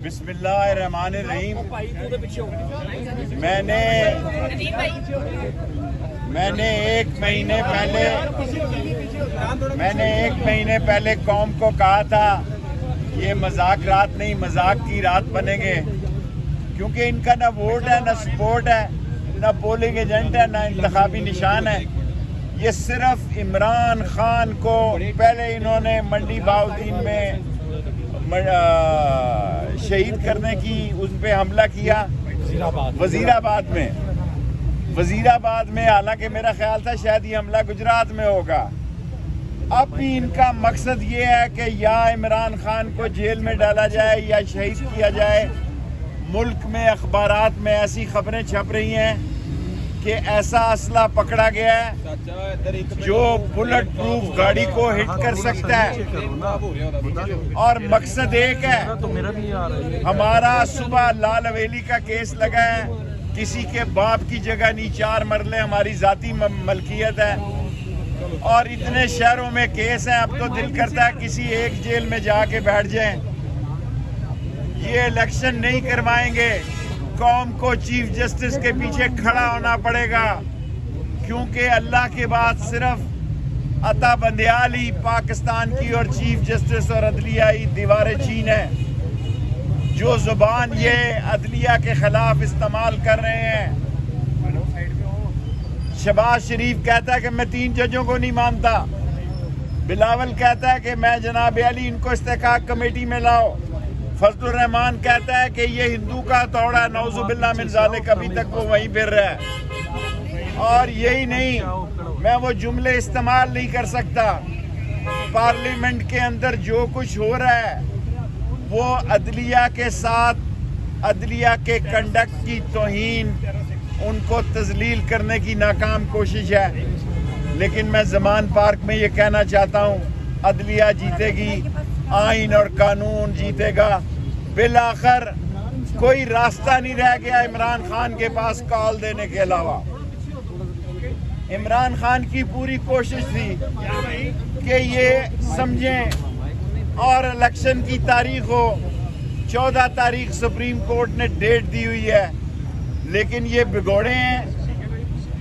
بسم اللہ الرحمن الرحیم۔ میں نے ایک مہینے پہلے قوم کو کہا تھا یہ مذاق رات نہیں، مذاق کی رات بنیں گے، کیونکہ ان کا نہ ووٹ ہے، نہ سپورٹ ہے، نہ پولنگ ایجنٹ ہے، نہ انتخابی نشان ہے۔ یہ صرف عمران خان کو پہلے انہوں نے منڈی بہاؤالدین میں شہید کرنے کی اس پہ حملہ کیا، وزیر آباد میں، حالانکہ میرا خیال تھا شاید یہ حملہ گجرات میں ہوگا۔ اب بھی ان کا مقصد یہ ہے کہ یا عمران خان کو جیل میں ڈالا جائے یا شہید کیا جائے۔ ملک میں اخبارات میں ایسی خبریں چھپ رہی ہیں کہ ایسا اسلحہ پکڑا گیا ہے جو بلٹ پروف گاڑی کو ہٹ کر سکتا ہے، اور مقصد ایک ہے۔ ہمارا صبح لال حویلی کا کیس لگا ہے، کسی کے باپ کی جگہ نہیں، 4 مرلے ہماری ذاتی ملکیت ہے، اور اتنے شہروں میں کیس ہیں۔ اب تو دل کرتا ہے کسی ایک جیل میں جا کے بیٹھ جائیں۔ یہ الیکشن نہیں کروائیں گے، قوم کو چیف جسٹس کے پیچھے کھڑا ہونا پڑے گا، کیونکہ اللہ کے بعد صرف عطا بندیال ہی پاکستان کی اور چیف جسٹس اور عدلیہ ہی دیوار چین ہے۔ جو زبان یہ عدلیہ کے خلاف استعمال کر رہے ہیں، شہباز شریف کہتا ہے کہ میں 3 ججوں کو نہیں مانتا، بلاول کہتا ہے کہ میں جناب علی ان کو استحقاق کمیٹی میں لاؤ، فضل الرحمان کہتا ہے کہ یہ ہندو کا توڑا، نعوذ باللہ من ذالک، ابھی تک وہ وہیں پھر رہا ہے۔ اور یہی نہیں، میں وہ جملے استعمال نہیں کر سکتا۔ پارلیمنٹ کے اندر جو کچھ ہو رہا ہے وہ عدلیہ کے ساتھ عدلیہ کے کنڈکٹ کی توہین، ان کو تذلیل کرنے کی ناکام کوشش ہے۔ لیکن میں زمان پارک میں یہ کہنا چاہتا ہوں، عدلیہ جیتے گی، آئین اور قانون جیتے گا۔ بالآخر کوئی راستہ نہیں رہ گیا عمران خان کے پاس کال دینے کے علاوہ۔ عمران خان کی پوری کوشش تھی کہ یہ سمجھیں اور الیکشن کی تاریخ ہو، 14 تاریخ سپریم کورٹ نے ڈیٹ دی ہوئی ہے، لیکن یہ بگوڑے ہیں۔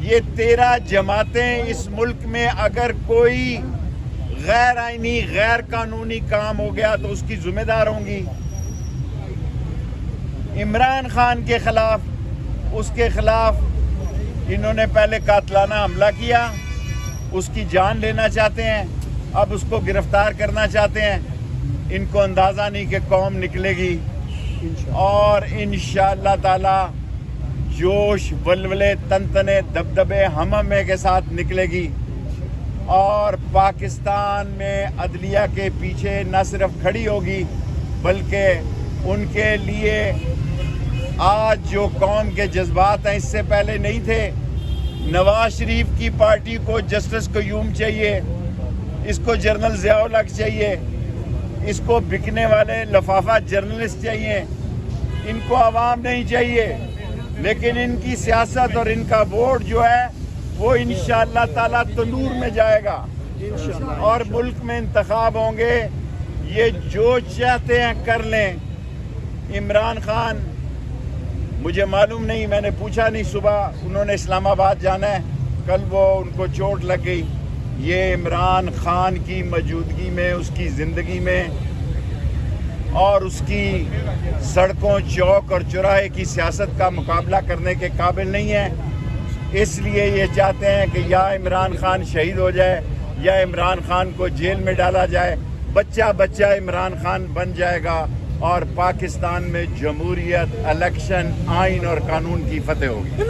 یہ 13 جماعتیں اس ملک میں اگر کوئی غیر آئینی، غیر قانونی کام ہو گیا تو اس کی ذمہ دار ہوں گی۔ عمران خان کے خلاف، اس کے خلاف انہوں نے پہلے قاتلانہ حملہ کیا، اس کی جان لینا چاہتے ہیں، اب اس کو گرفتار کرنا چاہتے ہیں۔ ان کو اندازہ نہیں کہ قوم نکلے گی، اور انشاءاللہ تعالی جوش، ولولے، تنتنے، دبدبے، ہمہمے کے ساتھ نکلے گی، اور پاکستان میں عدلیہ کے پیچھے نہ صرف کھڑی ہوگی بلکہ ان کے لیے آج جو قوم کے جذبات ہیں اس سے پہلے نہیں تھے۔ نواز شریف کی پارٹی کو جسٹس قیوم چاہیے، اس کو جنرل ضیاء الحق چاہیے، اس کو بکنے والے لفافہ جرنلسٹ چاہیے، ان کو عوام نہیں چاہیے۔ لیکن ان کی سیاست اور ان کا ووٹ جو ہے وہ انشاءاللہ تعالیٰ تنور میں جائے گا، اور ملک میں انتخاب ہوں گے۔ یہ جو چاہتے ہیں کر لیں۔ عمران خان، مجھے معلوم نہیں، میں نے پوچھا نہیں، صبح انہوں نے اسلام آباد جانا ہے، کل وہ ان کو چوٹ لگ گئی۔ یہ عمران خان کی موجودگی میں، اس کی زندگی میں اور اس کی سڑکوں، چوک اور چوراہے کی سیاست کا مقابلہ کرنے کے قابل نہیں ہے۔ اس لیے یہ چاہتے ہیں کہ یا عمران خان شہید ہو جائے یا عمران خان کو جیل میں ڈالا جائے، بچہ بچہ عمران خان بن جائے گا، اور پاکستان میں جمہوریت، الیکشن، آئین اور قانون کی فتح ہوگی۔